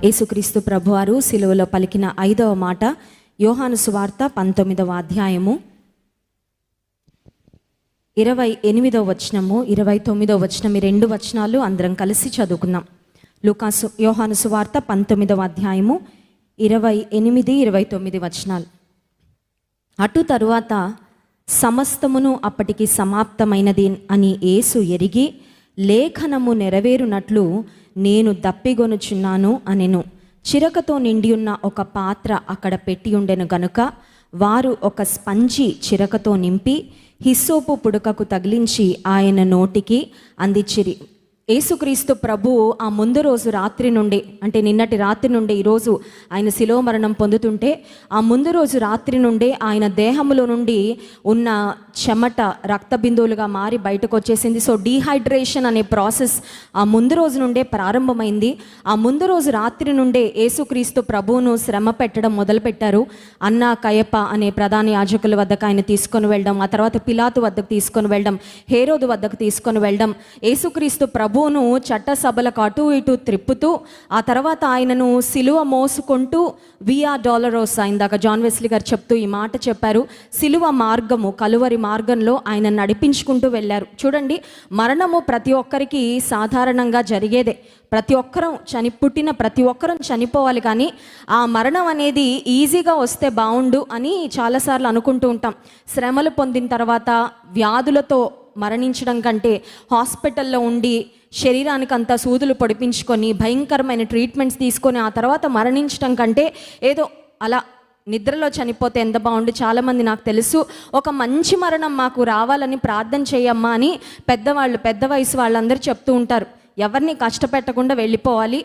యేసుక్రీస్తు ప్రభువారు సిలువలో పలికిన 5వ మాట యోహాను సువార్త 19వ అధ్యాయము 28వ వచనము 29వ వచనం, ఈ రెండు వచనాలు అందరం కలిసి చదువుకుందాం. యోహాను సువార్త 19వ అధ్యాయము 28, 29 వచనాలు. అటు తరువాత సమస్తమును అప్పటికి సమాప్తమైనది అని యేసు ఎరిగి, లేఖనము నెరవేరునట్లు నేను దప్పిగొనుచున్నాను అనెను. చిరకతో నిండియున్న ఒక పాత్ర అక్కడ పెట్టి ఉండెను గనుక వారు ఒక స్పంజి చిరకతో నింపి హిస్సోపు పుడకకు తగిలించి ఆయన నోటికి అందించిరి. యేసుక్రీస్తు ప్రభువు ఆ ముందు రోజు రాత్రి నుండి, అంటే నిన్నటి రాత్రి నుండి ఈరోజు ఆయన శిలువ మరణం పొందుతుంటే, ఆ ముందు రోజు రాత్రి నుండి ఆయన దేహంలో నుండి ఉన్న చెమట రక్త బిందువులుగా మారి బయటకు వచ్చేసింది. సో డీహైడ్రేషన్ అనే ప్రాసెస్ ఆ ముందు రోజు నుండే ప్రారంభమైంది. ఆ ముందు రోజు రాత్రి నుండే యేసుక్రీస్తు ప్రభువును శ్రమ పెట్టడం మొదలుపెట్టారు. అన్నా కయప అనే ప్రధాన యాజకుల వద్దకు ఆయన తీసుకొని వెళ్ళడం, ఆ తర్వాత పిలాతు వద్దకు తీసుకొని వెళ్ళడం, హేరోదు వద్దకు తీసుకొని వెళ్ళడం, యేసుక్రీస్తు ప్రభువును చట్టసభలకు అటు ఇటు త్రిప్పుతూ, ఆ తర్వాత ఆయనను సిలువ మోసుకుంటూ వియా డాలరోసా, ఇందాక జాన్ వెస్లీ గారు చెప్తూ ఈ మాట చెప్పారు, సిలువ మార్గము, కలువరి మార్గంలో ఆయన నడిపించుకుంటూ వెళ్ళారు. చూడండి, మరణము ప్రతి ఒక్కరికి సాధారణంగా జరిగేదే. ప్రతి ఒక్కరం పుట్టిన ప్రతి ఒక్కరం చనిపోవాలి, కానీ ఆ మరణం అనేది ఈజీగా వస్తే బాగుండు అని చాలాసార్లు అనుకుంటూ ఉంటాం. శ్రమలు పొందిన తర్వాత వ్యాధులతో మరణించడం కంటే హాస్పిటల్లో ఉండి శరీరానికి అంతా సూదులు పొడిపించుకొని భయంకరమైన ట్రీట్మెంట్స్ తీసుకొని ఆ తర్వాత మరణించడం కంటే ఏదో అలా నిద్రలో చనిపోతే ఎంత బాగుండు. చాలామంది నాకు తెలుసు, ఒక మంచి మరణం మాకు రావాలని ప్రార్థన చేయమ్మా అని పెద్దవాళ్ళు, పెద్ద వయసు వాళ్ళందరూ చెప్తూ ఉంటారు. ఎవరిని కష్టపెట్టకుండా వెళ్ళిపోవాలి,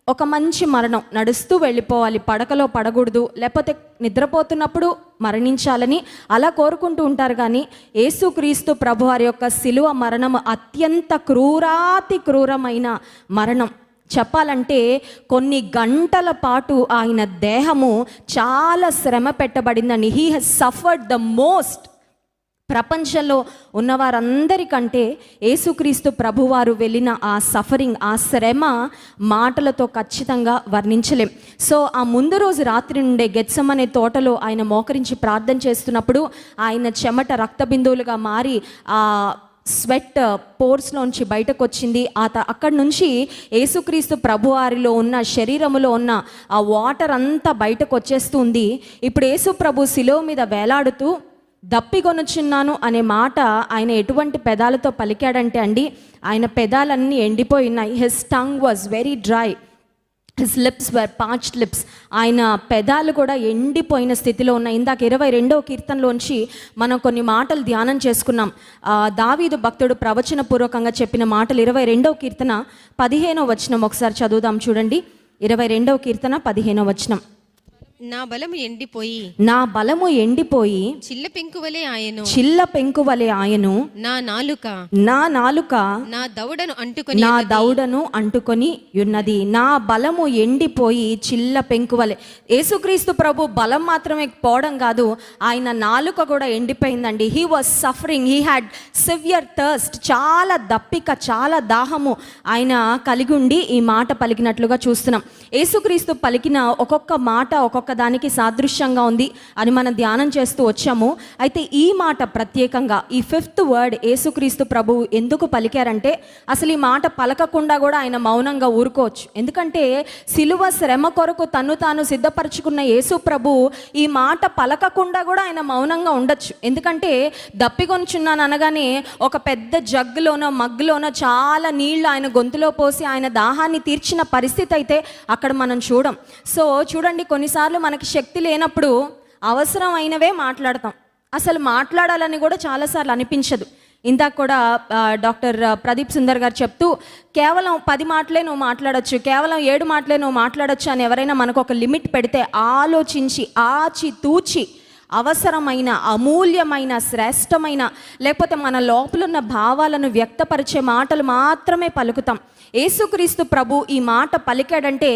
ఒక మంచి మరణం నడుస్తూ వెళ్ళిపోవాలి, పడకలో పడకూడదు, లేకపోతే నిద్రపోతున్నప్పుడు మరణించాలని అలా కోరుకుంటూ ఉంటారు. కానీ యేసుక్రీస్తు ప్రభువారి యొక్క శిలువ మరణం అత్యంత క్రూరాతి క్రూరమైన మరణం. చెప్పాలంటే కొన్ని గంటల పాటు ఆయన దేహము చాలా శ్రమ పెట్టబడిందని. He has suffered the most. ప్రపంచంలో ఉన్నవారందరికంటే యేసుక్రీస్తు ప్రభువారు వెళ్ళిన ఆ సఫరింగ్, ఆ శ్రమ మాటలతో ఖచ్చితంగా వర్ణించలేం. సో ఆ ముందు రోజు రాత్రి నుండే గెత్సెమనే తోటలో ఆయన మోకరించి ప్రార్థన చేస్తున్నప్పుడు ఆయన చెమట రక్త బిందువులుగా మారి ఆ స్వెట్ పోర్స్లోంచి బయటకు వచ్చింది. అక్కడి నుంచి యేసుక్రీస్తు ప్రభువారిలో ఉన్న శరీరములో ఉన్న ఆ వాటర్ అంతా బయటకు వచ్చేస్తుంది. ఇప్పుడు యేసు ప్రభు శిలువ మీద వేలాడుతూ దప్పిగొనుచున్నాను అనే మాట ఆయన ఎటువంటి పెదాలతో పలికాడంటే అండి, ఆయన పెదాలన్నీ ఎండిపోయి ఉన్నాయి. His tongue was very dry, his lips were parched lips. ఆయన పెదాలు కూడా ఎండిపోయిన స్థితిలో ఉన్నాయి. ఇందాక 22వ కీర్తనలోంచి మనం కొన్ని మాటలు ధ్యానం చేసుకున్నాం. దావీదు భక్తుడు ప్రవచనపూర్వకంగా చెప్పిన మాటలు 22వ కీర్తన 15వ వచనం ఒకసారి చదువుదాం చూడండి. 22వ కీర్తన 15వ వచనం. నా బలము ఎండిపోయి చిల్ల పెంకువలే ఆయను. నా నాలుక నా దౌడను అంటుకొని ఉన్నది. నా బలము ఎండిపోయి చిల్ల పెంకువలే. యేసుక్రీస్తు ప్రభు బలం మాత్రమే పోవడం కాదు, ఆయన నాలుక కూడా ఎండిపోయిందండి. He was suffering, he had severe thirst. చాలా దప్పిక, చాలా దాహము ఆయన కలిగి ఉండి ఈ మాట పలికినట్లుగా చూస్తున్నాం. యేసుక్రీస్తు పలికిన ఒక్కొక్క మాట ఒక్కొక్క దానికి సాదృశ్యంగా ఉంది అని మనం ధ్యానం చేస్తూ వచ్చాము. అయితే ఈ మాట ప్రత్యేకంగా, ఈ 5th వర్డ్ యేసుక్రీస్తు ప్రభువు ఎందుకు పలికారంటే, అసలు ఈ మాట పలకకుండా కూడా ఆయన మౌనంగా ఊరుకోవచ్చు. ఎందుకంటే సిలువ శ్రమ కొరకు తను తాను సిద్ధపరచుకున్న యేసు ప్రభు ఈ మాట పలకకుండా కూడా ఆయన మౌనంగా ఉండొచ్చు. ఎందుకంటే దప్పిగొనుచున్నాను అనగానే ఒక పెద్ద జగ్గులోనో మగ్గులోనో చాలా నీళ్లు ఆయన గొంతులో పోసి ఆయన దాహాన్ని తీర్చిన పరిస్థితి అయితే అక్కడ మనం చూడం. సో చూడండి, కొన్నిసార్లు మనకి శక్తి లేనప్పుడు అవసరమైనవే మాట్లాడతాం. అసలు మాట్లాడాలని కూడా చాలాసార్లు అనిపించదు. ఇందాక కూడా డాక్టర్ ప్రదీప్ సుందర్ గారు చెప్తూ, కేవలం 10 మాటలే నువ్వు మాట్లాడచ్చు, కేవలం 7 మాటలే నువ్వు మాట్లాడచ్చు అని ఎవరైనా మనకు ఒక లిమిట్ పెడితే ఆలోచించి ఆచి తూచి అవసరమైన, అమూల్యమైన, శ్రేష్టమైన, లేకపోతే మన లోపల ఉన్న భావాలను వ్యక్తపరిచే మాటలు మాత్రమే పలుకుతాం. యేసుక్రీస్తు ప్రభు ఈ మాట పలికాడంటే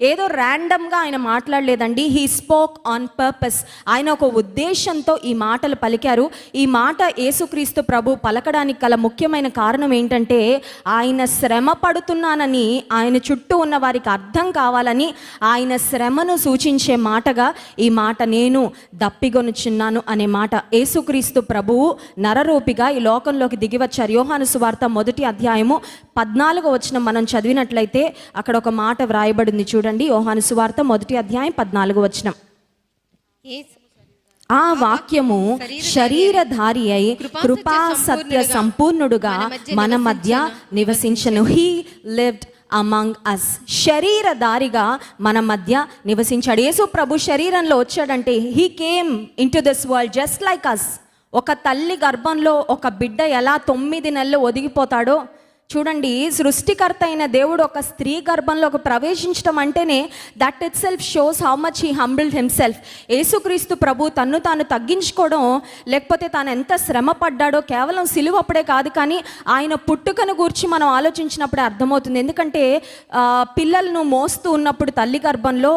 ఏదో ర్యాండమ్గా ఆయన మాట్లాడలేదండి. He spoke on purpose. ఆయన ఒక ఉద్దేశంతో ఈ మాటలు పలికారు. ఈ మాట యేసుక్రీస్తు ప్రభు పలకడానికి గల ముఖ్యమైన కారణం ఏంటంటే, ఆయన శ్రమ పడుతున్నానని ఆయన చుట్టూ ఉన్న వారికి అర్థం కావాలని, ఆయన శ్రమను సూచించే మాటగా ఈ మాట, నేను దప్పిగొనుచున్నాను అనే మాట. యేసుక్రీస్తు ప్రభువు నరరూపిగా ఈ లోకంలోకి దిగివచ్చారు. యోహాను సువార్త 1వ అధ్యాయము 14వ వచనం మనం చదివినట్లయితే అక్కడ ఒక మాట వ్రాయబడింది చూడండి. యోహాను సువార్త 1వ అధ్యాయం 14వ వచనం. ఆ వాక్యము శరీరధారి అయి కృపా సత్య సంపూర్ణుడుగా మన మధ్య నివసించను. He lived among us. శరీరధారిగా మన మధ్య నివసించాడు. యేసు ప్రభు శరీరంలో వచ్చాడంటే he came into this world just like us. ఒక తల్లి గర్భంలో ఒక బిడ్డ ఎలా 9 నెలలు ఒదిగిపోతాడో చూడండి, సృష్టికర్త అయిన దేవుడు ఒక స్త్రీ గర్భంలోకి ప్రవేశించడం అంటేనే that itself shows how much he humbled himself. Yesukreestu ప్రభు తన్ను తాను తగ్గించుకోవడం, లేకపోతే తాను ఎంత శ్రమ పడ్డాడో కేవలం సిలువ అప్పుడే కాదు, కానీ ఆయన పుట్టుకను గూర్చి మనం ఆలోచించినప్పుడే అర్థమవుతుంది. ఎందుకంటే పిల్లలను మోస్తూ ఉన్నప్పుడు తల్లి గర్భంలో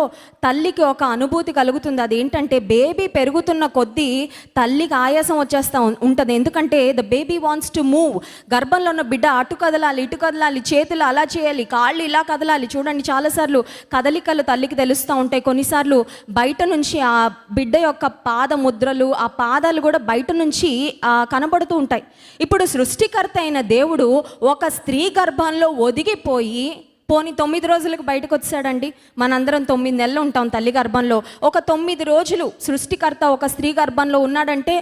తల్లికి ఒక అనుభూతి కలుగుతుంది. అదేంటంటే బేబీ పెరుగుతున్న కొద్దీ తల్లికి ఆయాసం వచ్చేస్తూ ఉంటుంది. ఎందుకంటే the baby wants to move. గర్భంలో ఉన్న బిడ్డ అటు కదలాలి, ఇటు కదలాలి, చేతులు అలా చేయాలి, కాళ్ళు ఇలా కదలాలి. చూడండి, చాలాసార్లు కదలికలు తల్లికి తెలుస్తూ ఉంటాయి. కొన్నిసార్లు బయట నుంచి ఆ బిడ్డ యొక్క పాద ముద్రలు, ఆ పాదాలు కూడా బయట నుంచి కనబడుతూ ఉంటాయి. ఇప్పుడు సృష్టికర్త అయిన దేవుడు ఒక స్త్రీ గర్భంలో ఒదిగిపోయి పోనీ 9 రోజులకు బయటకు వచ్చాడండి. మనందరం 9 నెలలు ఉంటాం తల్లి గర్భంలో. ఒక 9 రోజులు సృష్టికర్త ఒక స్త్రీ గర్భంలో ఉన్నాడంటే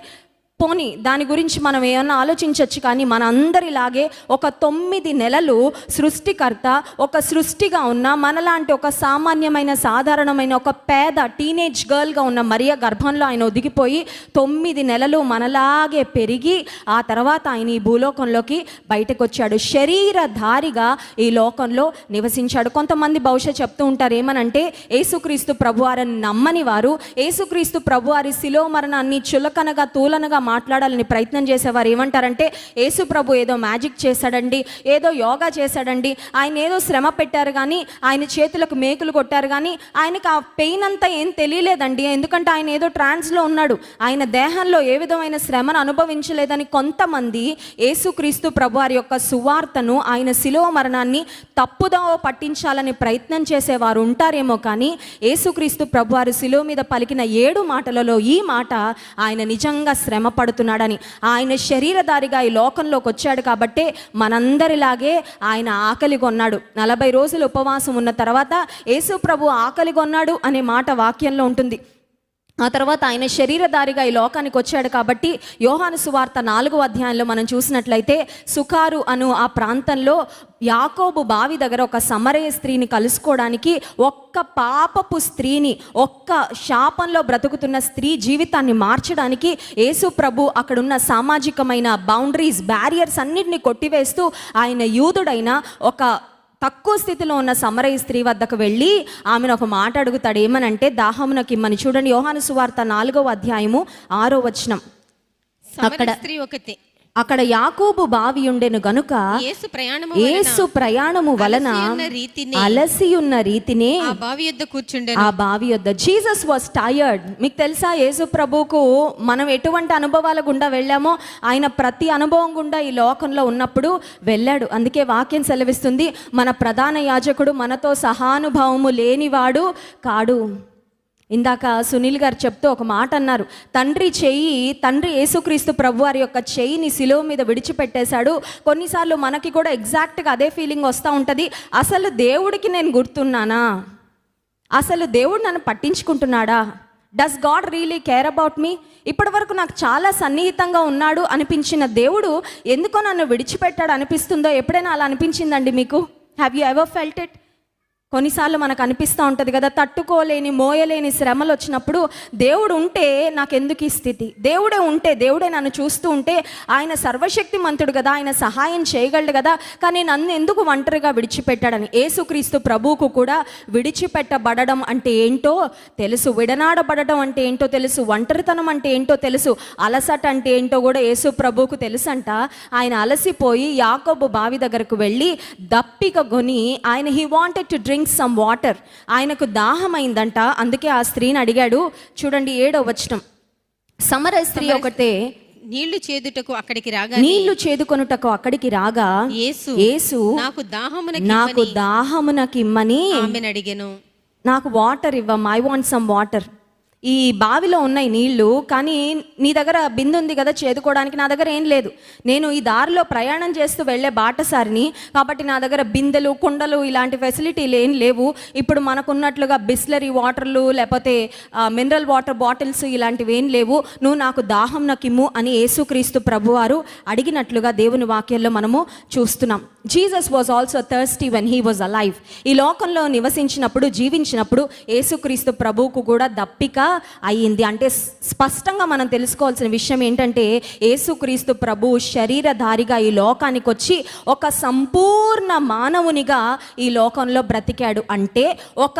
పోనీ దాని గురించి మనం ఏమన్నా ఆలోచించవచ్చు, కానీ మనందరిలాగే ఒక 9 నెలలు సృష్టికర్త ఒక సృష్టిగా ఉన్న మనలాంటి ఒక సామాన్యమైన సాధారణమైన ఒక పేద టీనేజ్ గర్ల్గా ఉన్న మరియ గర్భంలో ఆయన ఒదిగిపోయి 9 నెలలు మనలాగే పెరిగి ఆ తర్వాత ఆయన ఈ భూలోకంలోకి బయటకు వచ్చాడు. శరీరధారిగా ఈ లోకంలో నివసించాడు. కొంతమంది బహుశా చెప్తూ ఉంటారు ఏమనంటే, యేసుక్రీస్తు ప్రభువారిని నమ్మని వారు యేసుక్రీస్తు ప్రభువారి శిలువ మరణాన్ని చులకనగా తూలనగా మాట్లాడాలని ప్రయత్నం చేసేవారు ఏమంటారంటే, యేసు ప్రభు ఏదో మ్యాజిక్ చేశాడండి, ఏదో యోగా చేశాడండి, ఆయన ఏదో శ్రమ పెట్టారు కానీ, ఆయన చేతులకు మేకులు కొట్టారు కానీ ఆయనకు ఆ పెయిన్ అంతా ఏం తెలియలేదండి, ఎందుకంటే ఆయన ఏదో ట్రాన్స్లో ఉన్నాడు, ఆయన దేహంలో ఏ విధమైన శ్రమను అనుభవించలేదని కొంతమంది యేసుక్రీస్తు ప్రభు వారి యొక్క సువార్తను, ఆయన శిలువ మరణాన్ని తప్పుదోవ పట్టించాలని ప్రయత్నం చేసేవారు ఉంటారేమో, కానీ యేసుక్రీస్తు ప్రభు వారి శిలువ మీద పలికిన 7 మాటలలో ఈ మాట, ఆయన నిజంగా శ్రమ పడుతున్నాడని. ఆయన శరీరధారిగా ఈ లోకంలోకి వచ్చాడు కాబట్టే మనందరిలాగే ఆయన ఆకలి కొన్నాడు. 40 రోజులు ఉపవాసం ఉన్న తర్వాత యేసు ప్రభు ఆకలి కొన్నాడు అనే మాట వాక్యంలో ఉంటుంది. ఆ తర్వాత ఆయన శరీరధారిగా ఈ లోకానికి వచ్చాడు కాబట్టి యోహాను సువార్త 4వ అధ్యాయంలో మనం చూసినట్లయితే సుకారు అను ఆ ప్రాంతంలో యాకోబు బావి దగ్గర ఒక సమరయ స్త్రీని కలుసుకోవడానికి, ఒక్క పాపపు స్త్రీని, ఒక్క శాపంలో బ్రతుకుతున్న స్త్రీ జీవితాన్ని మార్చడానికి యేసు ప్రభు అక్కడున్న సామాజికమైన బౌండరీస్, బ్యారియర్స్ అన్నిటిని కొట్టివేస్తూ ఆయన యూదుడైన ఒక తక్కువ స్థితిలో ఉన్న సమరయ స్త్రీ వద్దకు వెళ్ళి ఆమెను ఒక మాట అడుగుతాడు. ఏమనంటే, దాహమునకి ఇమ్మని. చూడండి, యోహాను సువార్త 4వ అధ్యాయము 6వ వచనం. అక్కడ యాకోబు బావి ఉండెను గనుక యేసు ప్రయాణము వలన అలసి ఉన్న రీతినే ఆ బావి యొద్ద. Jesus was tired. మీకు తెలుసా, యేసు ప్రభువుకు మనం ఎటువంటి అనుభవాల గుండా వెళ్ళామో ఆయన ప్రతి అనుభవం గుండా ఈ లోకంలో ఉన్నప్పుడు వెళ్ళాడు. అందుకే వాక్యం సెలవిస్తుంది, మన ప్రధాన యాజకుడు మనతో సహానుభావము లేనివాడు కాడు. ఇందాక సునీల్ గారు చెప్తూ ఒక మాట అన్నారు, తండ్రి యేసుక్రీస్తు ప్రభు వారి యొక్క చెయ్యిని శిలువ మీద విడిచిపెట్టేశాడు. కొన్నిసార్లు మనకి కూడా ఎగ్జాక్ట్గా అదే ఫీలింగ్ వస్తూ ఉంటుంది. అసలు దేవుడికి నేను గుర్తున్నానా? అసలు దేవుడు నన్ను పట్టించుకుంటున్నాడా? Does God really care about me? ఇప్పటి వరకు నాకు చాలా సన్నిహితంగా ఉన్నాడు అనిపించిన దేవుడు ఎందుకో నన్ను విడిచిపెట్టాడు అనిపిస్తుందో? ఎప్పుడైనా అలా అనిపించిందండి మీకు? Have you ever felt it? కొన్నిసార్లు మనకు అనిపిస్తూ ఉంటుంది కదా, తట్టుకోలేని మోయలేని శ్రమలు వచ్చినప్పుడు దేవుడు ఉంటే నాకెందుకు ఈ స్థితి, దేవుడే ఉంటే, దేవుడే నన్ను చూస్తూ ఉంటే, ఆయన సర్వశక్తిమంతుడు కదా, ఆయన సహాయం చేయగలడు కదా, కానీ నన్ను ఎందుకు ఒంటరిగా విడిచిపెట్టాడని. యేసుక్రీస్తు ప్రభువుకు కూడా విడిచిపెట్టబడడం అంటే ఏంటో తెలుసు, విడనాడబడడం అంటే ఏంటో తెలుసు, ఒంటరితనం అంటే ఏంటో తెలుసు, అలసట అంటే ఏంటో కూడా యేసు ప్రభువుకు తెలుసంట. ఆయన అలసిపోయి యాకోబు బావి దగ్గరకు వెళ్ళి దప్పిక గొని ఆయన he wanted to drink some water, ఆయనకు దాహమైందంట. అందుకే ఆ స్త్రీని అడిగాడు. చూడండి 7వ వచనం, సమర స్త్రీ ఒకటే నీళ్లు చేదుటకు అక్కడికి రాగా, నీళ్లు చేదుకొనుటకు అక్కడికి రాగా యేసు నాకు దాహమునకిమ్మని ఆమెను అడిగెను. నాకు వాటర్ ఇవ్వమ్మా, ఐ వాంట్ సమ్ వాటర్. ఈ బావిలో ఉన్నాయి నీళ్లు, కానీ నీ దగ్గర బిందె ఉంది కదా చేదుకోవడానికి, నా దగ్గర ఏం లేదు. నేను ఈ దారిలో ప్రయాణం చేస్తూ వెళ్ళే బాటసారిని కాబట్టి నా దగ్గర బిందెలు, కుండలు ఇలాంటి ఫెసిలిటీలు ఏం లేవు. ఇప్పుడు మనకున్నట్లుగా బిస్లరీ వాటర్లు లేకపోతే మినరల్ వాటర్ బాటిల్స్ ఇలాంటివి ఏం లేవు. నువ్వు నాకు దాహం నాకిమ్ము అని యేసుక్రీస్తు ప్రభువారు అడిగినట్లుగా దేవుని వాక్యంలో మనము చూస్తున్నాం. Jesus was also thirsty when he was alive. ఈ లోకంలో నివసించినప్పుడు, జీవించినప్పుడు యేసుక్రీస్తు ప్రభువుకు కూడా దప్పిక అయ్యింది. అంటే స్పష్టంగా మనం తెలుసుకోవాల్సిన విషయం ఏంటంటే, యేసుక్రీస్తు ప్రభు శరీరధారిగా ఈ లోకానికి వచ్చి ఒక సంపూర్ణ మానవునిగా ఈ లోకంలో బ్రతికాడు. అంటే ఒక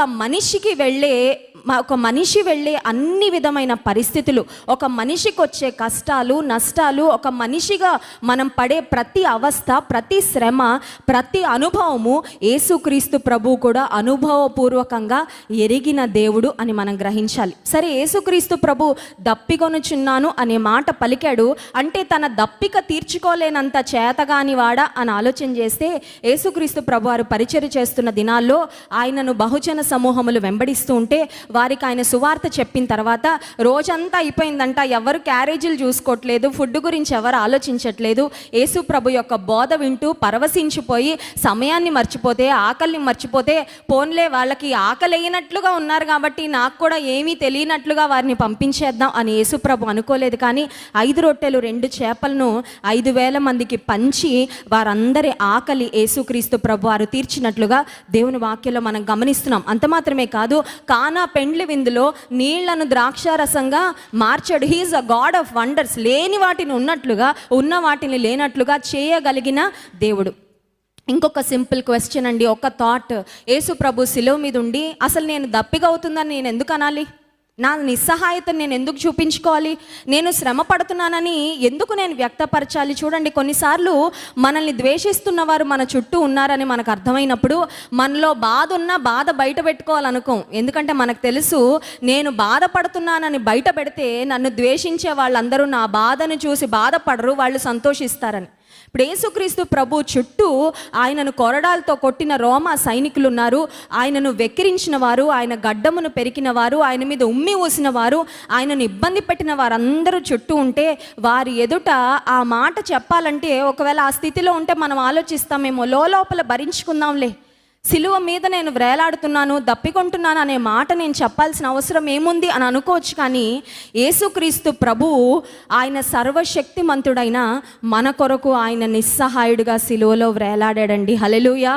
మనిషి వెళ్ళే అన్ని విధమైన పరిస్థితులు, ఒక మనిషికి వచ్చే కష్టాలు నష్టాలు, ఒక మనిషిగా మనం పడే ప్రతి అవస్థ, ప్రతి శ్రమ, ప్రతి అనుభవము యేసుక్రీస్తు ప్రభువు కూడా అనుభవపూర్వకంగా ఎరిగిన దేవుడు అని మనం గ్రహించాలి. సరే, యేసుక్రీస్తు ప్రభు దప్పికొనుచున్నాను అనే మాట పలికాడు అంటే తన దప్పిక తీర్చుకోలేనంత చేతగాని వాడా అని ఆలోచన చేస్తే, యేసుక్రీస్తు ప్రభు వారు పరిచర్య చేస్తున్న దినాల్లో ఆయనను బహుజన సమూహములు వెంబడిస్తూ ఉంటే వారికి ఆయన సువార్త చెప్పిన తర్వాత రోజంతా అయిపోయిందంట, ఎవరు క్యారేజీలు చూసుకోవట్లేదు, ఫుడ్ గురించి ఎవరు ఆలోచించట్లేదు. యేసు ప్రభు యొక్క బోధ వింటూ పరవశించిపోయి సమయాన్ని మర్చిపోతే, ఆకలిని మర్చిపోతే, పోన్లే వాళ్ళకి ఆకలి అయినట్లుగా ఉన్నారు కాబట్టి నాకు కూడా ఏమీ తెలియనట్లుగా వారిని పంపించేద్దాం అని యేసు ప్రభు అనుకోలేదు. కానీ 5 రొట్టెలు 2 చేపలను 5,000 మందికి పంచి వారందరి ఆకలి యేసుక్రీస్తు ప్రభు వారు తీర్చినట్లుగా దేవుని వాక్యంలో మనం గమనిస్తున్నాం. అంత మాత్రమే కాదు, కానా పెండ్లి విందులో నీళ్లను ద్రాక్షారసంగా మార్చాడు. He is a God of wonders. లేని వాటిని ఉన్నట్లుగా, ఉన్న వాటిని లేనట్లుగా చేయగలిగిన దేవుడు. ఇంకొక సింపుల్ క్వశ్చన్ అండి, ఒక థాట్. యేసు ప్రభు శిలువ మీద ఉండి అసలు నేను దప్పిక అవుతుందని నేను ఎందుకు అనాలి? నా నిస్సహాయతను నేను ఎందుకు చూపించుకోవాలి? నేను శ్రమ పడుతున్నానని ఎందుకు నేను వ్యక్తపరచాలి? చూడండి, కొన్నిసార్లు మనల్ని ద్వేషిస్తున్న వారు మన చుట్టూ ఉన్నారని మనకు అర్థమైనప్పుడు మనలో బాధ ఉన్నా బాధ బయట పెట్టుకోవాలనుకోం. ఎందుకంటే మనకు తెలుసు, నేను బాధపడుతున్నానని బయట పెడితే నన్ను ద్వేషించే వాళ్ళందరూ నా బాధను చూసి బాధపడరు, వాళ్ళు సంతోషిస్తారని. ఇప్పుడు యేసుక్రీస్తు ప్రభు చుట్టూ ఆయనను కొరడాలతో కొట్టిన రోమా సైనికులు ఉన్నారు. ఆయనను వెక్కిరించిన వారు, ఆయన గడ్డమును పెరికిన వారు, ఆయన మీద ఉమ్మి ఊసిన వారు, ఆయనను ఇబ్బంది పెట్టిన వారందరూ చుట్టూ ఉంటే వారి ఎదుట ఆ మాట చెప్పాలంటే, ఒకవేళ ఆ స్థితిలో ఉంటే మనం ఆలోచిస్తామేమో, లోపల భరించుకుందాంలే, సిలువ మీద నేను వ్రేలాడుతున్నాను, దప్పికొంటున్నాను అనే మాట నేను చెప్పాల్సిన అవసరం ఏముంది అని అనుకోవచ్చు. కానీ యేసుక్రీస్తు ప్రభువు ఆయన సర్వశక్తిమంతుడైన మన కొరకు ఆయన నిస్సహాయుడిగా సిలువలో వ్రేలాడాడండి. హల్లెలూయా.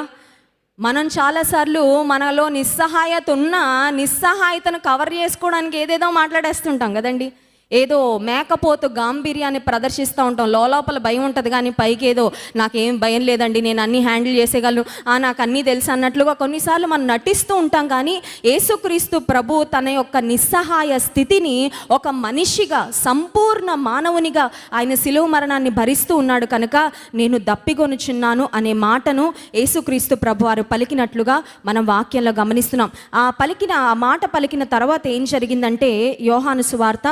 మనం చాలాసార్లు మనలో నిస్సహాయత ఉన్న నిస్సహాయతను కవర్ చేసుకోవడానికి ఏదేదో మాట్లాడేస్తుంటాం కదండి. ఏదో మేకపోతు గాంభీర్యాన్ని ప్రదర్శిస్తూ ఉంటాం. లోపల భయం ఉంటుంది కానీ పైకి ఏదో నాకేం భయం లేదండి, నేను అన్నీ హ్యాండిల్ చేసేయగలను, నాకు అన్నీ తెలుసు అన్నట్లుగా కొన్నిసార్లు మనం నటిస్తూ ఉంటాం. కానీ యేసుక్రీస్తు ప్రభు తన యొక్క నిస్సహాయ స్థితిని ఒక మనిషిగా, సంపూర్ణ మానవునిగా ఆయన శిలువ మరణాన్ని భరిస్తూ ఉన్నాడు కనుక నేను దప్పికొనుచున్నాను అనే మాటను యేసుక్రీస్తు ప్రభు వారు పలికినట్లుగా మనం వాక్యంలో గమనిస్తున్నాం. ఆ మాట పలికిన తర్వాత ఏం జరిగిందంటే, యోహాను సువార్త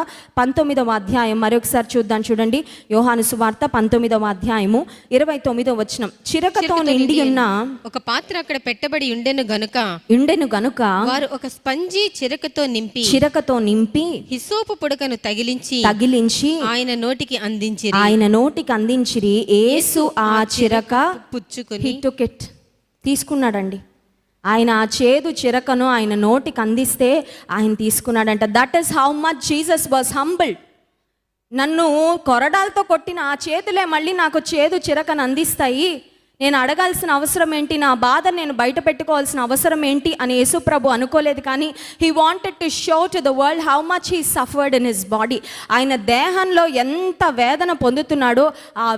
19వ అధ్యాయం మరొకసారి చూద్దాం. చూడండి, యోహాను సువార్త 19వ అధ్యాయము 29వ వచనం. చిరకతో నిండి ఉన్న ఒక పాత్ర అక్కడ పెట్టబడి ఉండెను గనుక వారు ఒక స్పంజి చిరకతో నింపి హిస్సోపు పుడకను తగిలించి ఆయన నోటికి అందించిరి. యేసు ఆ చిరక పుచ్చుకొని తీసుకున్నాడండి. ఆయన ఆ చేదు చిరకను ఆయన నోటికి అందిస్తే ఆయన తీసుకున్నాడంట. That is how much Jesus was humbled. నన్ను కొరడాలతో కొట్టిన ఆ చేతులే మళ్ళీ నాకు చేదు చిరకను అందిస్తాయి. నేను అడగాల్సిన అవసరం ఏంటి, నా బాధ నేను బయట పెట్టుకోవాల్సిన అవసరం ఏంటి అని యేసు ప్రభు అనుకోలేదు. కానీ he wanted to show to the world how much he suffered in his body. ఆయన దేహంలో ఎంత వేదన పొందుతున్నాడో ఆ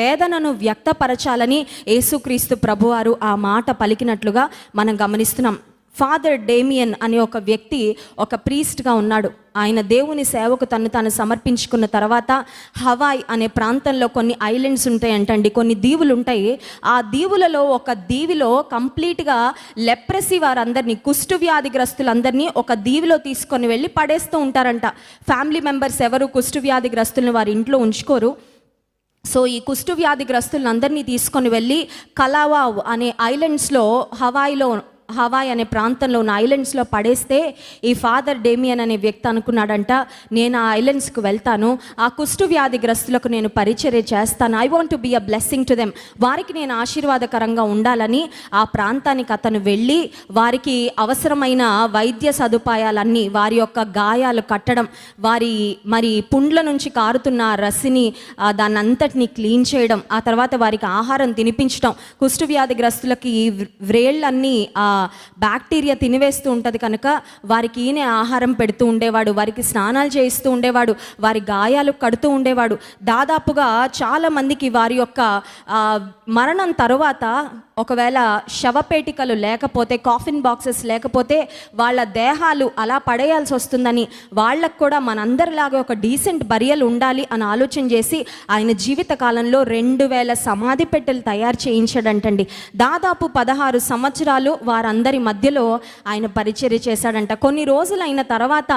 వేదనను వ్యక్తపరచాలని యేసుక్రీస్తు ప్రభువారు ఆ మాట పలికినట్లుగా మనం గమనిస్తున్నాం. ఫాదర్ డేమియన్ అనే ఒక వ్యక్తి ఒక ప్రీస్ట్గా ఉన్నాడు. ఆయన దేవుని సేవకు తాను సమర్పించుకున్న తర్వాత హవాయ్ అనే ప్రాంతంలో కొన్ని ఐలాండ్స్ ఉంటాయంటండి, కొన్ని దీవులు ఉంటాయి. ఆ దీవులలో ఒక దీవిలో కంప్లీట్గా లెప్రసీ వారందరినీ, కుష్టు వ్యాధిగ్రస్తులందరినీ ఒక దీవిలో తీసుకొని వెళ్ళి పడేస్తూ ఉంటారంట. ఫ్యామిలీ మెంబర్స్ ఎవరు కుష్టు వ్యాధిగ్రస్తులను వారి ఇంట్లో ఉంచుకోరు. సో ఈ కుష్టు వ్యాధిగ్రస్తులందరినీ తీసుకొని వెళ్ళి కలావావ్ అనే ఐలాండ్స్లో, హవాయ్ అనే ప్రాంతంలో ఉన్న ఐలాండ్స్లో పడేస్తే ఈ ఫాదర్ డేమియన్ అనే వ్యక్తి అనుకున్నాడంట, నేను ఆ ఐలాండ్స్కి వెళ్తాను, ఆ కుష్టు వ్యాధిగ్రస్తులకు నేను పరిచర్య చేస్తాను, I want to be a blessing to them, వారికి నేను ఆశీర్వాదకరంగా ఉండాలని ఆ ప్రాంతానికి అతను వెళ్ళి వారికి అవసరమైన వైద్య సదుపాయాలన్నీ, వారి యొక్క గాయాలు కట్టడం, మరి పుండ్ల నుంచి కారుతున్న రసిని దాన్ని అంతటిని క్లీన్ చేయడం, ఆ తర్వాత వారికి ఆహారం తినిపించడం. కుష్టు వ్యాధిగ్రస్తులకి ఈ వ్రేళ్ళన్నీ బ్యాక్టీరియా తినివేస్తూ ఉంటుంది కనుక వారికి ఈయనే ఆహారం పెడుతూ ఉండేవాడు, వారికి స్నానాలు చేయిస్తూ ఉండేవాడు, వారి గాయాలు కడుతూ ఉండేవాడు. దాదాపుగా చాలామందికి వారి యొక్క మరణం తరువాత ఒకవేళ శవపేటికలు లేకపోతే, కాఫిన్ బాక్సెస్ లేకపోతే వాళ్ళ దేహాలు అలా పడేయాల్సి వస్తుందని, వాళ్ళకు కూడా మనందరిలాగా ఒక డీసెంట్ బరియల్ ఉండాలి అని ఆలోచన చేసి ఆయన జీవిత కాలంలో 2000 సమాధి పెట్టెలు తయారు చేయించాడంటండి. దాదాపు 16 సంవత్సరాలు వారందరి మధ్యలో ఆయన పరిచర్య చేశాడంట. కొన్ని రోజులు అయిన తర్వాత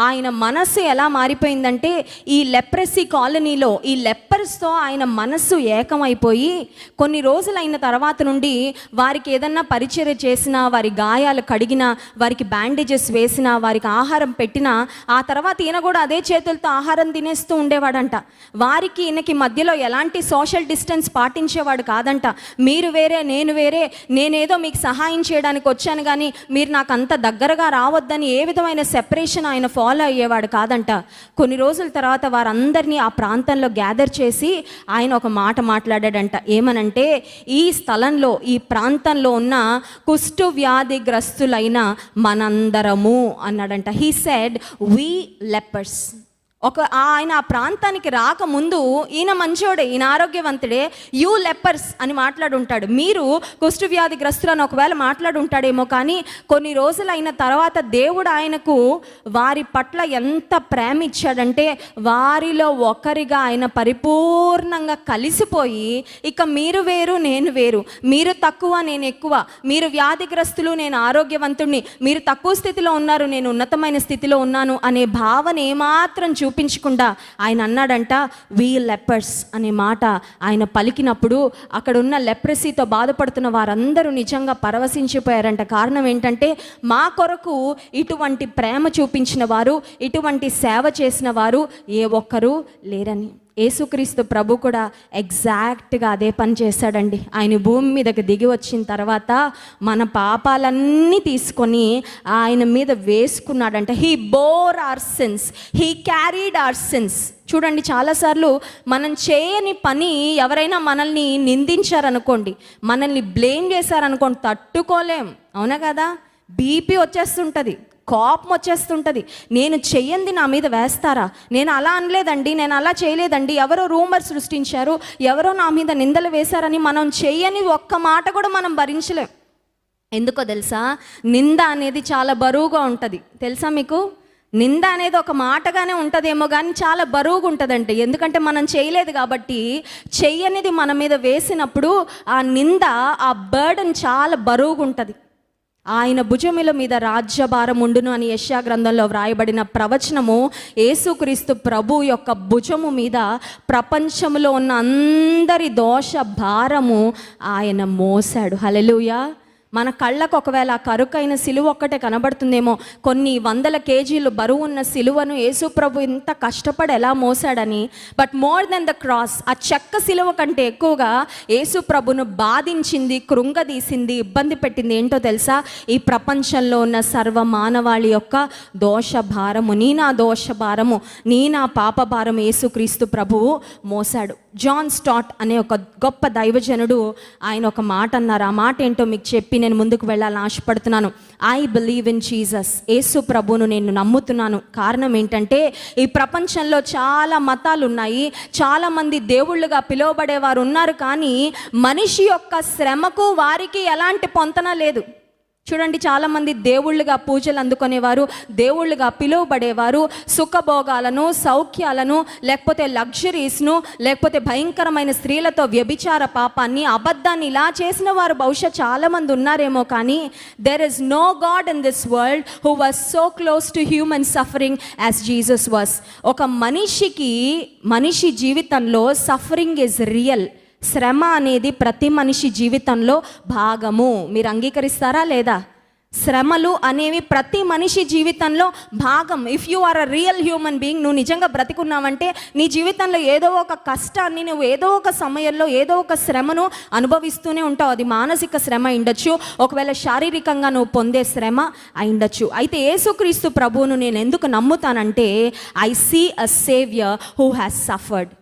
ఆయన మనస్సు ఎలా మారిపోయిందంటే, ఈ లెప్రసీ కాలనీలో ఈ లెప్పర్స్తో ఆయన మనస్సు ఏకమైపోయి కొన్ని రోజులు అయిన తర్వాత నుండి వారికి ఏదన్నా పరిచర్య చేసినా, వారి గాయాలు కడిగినా, వారికి బ్యాండేజెస్ వేసినా, వారికి ఆహారం పెట్టినా, ఆ తర్వాత ఈయన కూడా అదే చేతులతో ఆహారం తినేస్తూ ఉండేవాడంట. వారికి ఈయనకి మధ్యలో ఎలాంటి సోషల్ డిస్టెన్స్ పాటించేవాడు కాదంట. మీరు వేరే, నేను వేరే, నేనేదో మీకు సహాయం చేయడానికి వచ్చాను కానీ మీరు నాకు అంత దగ్గరగా రావద్దని ఏ విధమైన సెపరేషన్ ఆయన ఫాలో అయ్యేవాడు కాదంట. కొన్ని రోజుల తర్వాత వారందరినీ ఆ ప్రాంతంలో గ్యాదర్ చేసి ఆయన ఒక మాట మాట్లాడాడంట. ఏమనంటే, ఈ స్థలంలో, ఈ ప్రాంతంలో ఉన్న కుష్టు వ్యాధిగ్రస్తులైన మనందరము అన్నాడంట. He said we lepers. ఆయన ఆ ప్రాంతానికి రాకముందు ఈయన మంచోడే, ఈయన ఆరోగ్యవంతుడే, యూ లెపర్స్ అని మాట్లాడుంటాడు, మీరు కుష్టు వ్యాధిగ్రస్తులను ఒకవేళ మాట్లాడుంటాడేమో. కానీ కొన్ని రోజులైన తర్వాత దేవుడు ఆయనకు వారి పట్ల ఎంత ప్రేమ ఇచ్చాడంటే, వారిలో ఒకరిగా ఆయన పరిపూర్ణంగా కలిసిపోయి, ఇక మీరు వేరు, నేను వేరు, మీరు తక్కువ, నేను ఎక్కువ, మీరు వ్యాధిగ్రస్తులు, నేను ఆరోగ్యవంతుడిని, మీరు తక్కువ స్థితిలో ఉన్నారు, నేను ఉన్నతమైన స్థితిలో ఉన్నాను అనే భావన ఏమాత్రం చూపించకుండా ఆయన అన్నాడంట, వి లెపర్స్ అనే మాట ఆయన పలికినప్పుడు అక్కడ ఉన్న లెప్రసీతో బాధపడుతున్న వారందరూ నిజంగా పరవశించిపోయారంట. కారణం ఏంటంటే, మా కొరకు ఇటువంటి ప్రేమ చూపించిన వారు, ఇటువంటి సేవ చేసిన వారు ఏ ఒక్కరూ లేరని. యేసుక్రీస్తు ప్రభు కూడా ఎగ్జాక్ట్గా అదే పని చేశాడండి. ఆయన భూమి మీదకి దిగి వచ్చిన తర్వాత మన పాపాలన్నీ తీసుకొని ఆయన మీద వేసుకున్నాడంట. He bore our sins, he carried our sins. చూడండి, చాలాసార్లు మనం చేయని పని ఎవరైనా మనల్ని నిందించారనుకోండి, మనల్ని బ్లేమ్ చేశారనుకోండి, తట్టుకోలేం. అవునా కదా? బీపీ వచ్చేస్తుంటుంది, కోపం వచ్చేస్తుంటుంది. నేను చెయ్యంది నా మీద వేస్తారా, నేను అలా అనలేదండి, నేను అలా చేయలేదండి, ఎవరో రూమర్ సృష్టించారు, ఎవరో నా మీద నిందలు వేశారని మనం చెయ్యని ఒక్క మాట కూడా మనం భరించలేం. ఎందుకో తెలుసా? నింద అనేది చాలా బరువుగా ఉంటుంది. తెలుసా మీకు? నింద అనేది ఒక మాటగానే ఉంటుందేమో కానీ చాలా బరువుగా ఉంటుందంటే, ఎందుకంటే మనం చేయలేదు కాబట్టి. చెయ్యనిది మన మీద వేసినప్పుడు ఆ నింద, ఆ బర్డన్ చాలా బరువుగా ఉంటుంది. ఆయన భుజముల మీద రాజ్యభారం ఉండును అని యెషయా గ్రంథంలో వ్రాయబడిన ప్రవచనము, యేసుక్రీస్తు ప్రభు యొక్క భుజము మీద ప్రపంచంలో ఉన్న అందరి దోష భారము ఆయన మోసాడు. హల్లెలూయా. మన కళ్ళకు ఒకవేళ ఆ కరుకైన సిలువ ఒక్కటే కనబడుతుందేమో, కొన్ని 100 కేజీలు బరువు ఉన్న సిలువను యేసు ప్రభు ఇంత కష్టపడి ఎలా మోసాడని. But more than the cross, ఆ చెక్క సిలువ కంటే ఎక్కువగా యేసు ప్రభును బాధించింది, కృంగదీసింది, ఇబ్బంది పెట్టింది ఏంటో తెలుసా? ఈ ప్రపంచంలో ఉన్న సర్వ మానవాళి యొక్క దోష భారము, నీ నా దోష భారము, నీ నా పాప భారము యేసుక్రీస్తు ప్రభువు మోసాడు. జాన్ స్టాట్ అనే ఒక గొప్ప దైవజనుడు ఆయన ఒక మాట అన్నారు. ఆ మాట ఏంటో మీకు చెప్పి నేను ముందుకు వెళ్ళాలని ఆశపడుతున్నాను. I believe in Jesus. Yesu ప్రభువును నేను నమ్ముతున్నాను. కారణం ఏంటంటే ఈ ప్రపంచంలో చాలా మతాలు ఉన్నాయి, చాలామంది దేవుళ్ళుగా పిలువబడేవారు ఉన్నారు, కానీ మనిషి యొక్క శ్రమకు వారికి ఎలాంటి పొంతన లేదు. చూడండి, చాలామంది దేవుళ్ళుగా పూజలు అందుకునేవారు, దేవుళ్ళుగా పిలువబడేవారు, సుఖభోగాలను, సౌఖ్యాలను, లేకపోతే లగ్జరీస్ను, లేకపోతే భయంకరమైన స్త్రీలతో వ్యభిచార పాపాన్ని, అబద్ధాన్ని ఇలా చేసిన వారు బహుశా చాలామంది ఉన్నారేమో, కానీ there is no God in this world who was so close to human suffering as Jesus was. ఒక మనిషి జీవితంలో సఫరింగ్ ఇస్ రియల్. శ్రమ అనేది ప్రతి మనిషి జీవితంలో భాగము. మీరు అంగీకరిస్తారా లేదా? శ్రమలు అనేవి ప్రతి మనిషి జీవితంలో భాగం. If you are a real human being, నువ్వు నిజంగా బ్రతికున్నావంటే నీ జీవితంలో ఏదో ఒక కష్టాన్ని, నువ్వు ఏదో ఒక సమయంలో ఏదో ఒక శ్రమను అనుభవిస్తూనే ఉంటావు. అది మానసిక శ్రమ అయిండొచ్చు, ఒకవేళ శారీరకంగా నువ్వు పొందే శ్రమ అయిండొచ్చు. అయితే యేసుక్రీస్తు ప్రభువును నేను ఎందుకు నమ్ముతానంటే I see a saviour who has suffered.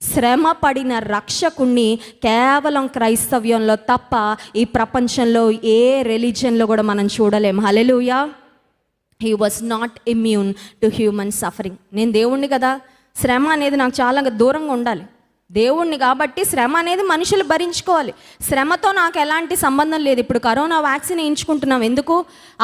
శ్రమ పడిన రక్షకుణ్ణి కేవలం క్రైస్తవ్యంలో తప్ప ఈ ప్రపంచంలో ఏ రిలీజియన్లో కూడా మనం చూడలేం. Hallelujah. He was not immune to human suffering. నేను దేవుణ్ణి కదా, శ్రమ అనేది నాకు చాలా దూరంగా ఉండాలి. దేవుణ్ణి కాబట్టి శ్రమ అనేది మనుషులు భరించుకోవాలి. శ్రమతో నాకు ఎలాంటి సంబంధం లేదు. ఇప్పుడు కరోనా వ్యాక్సిన్ వేయించుకుంటున్నాం ఎందుకు?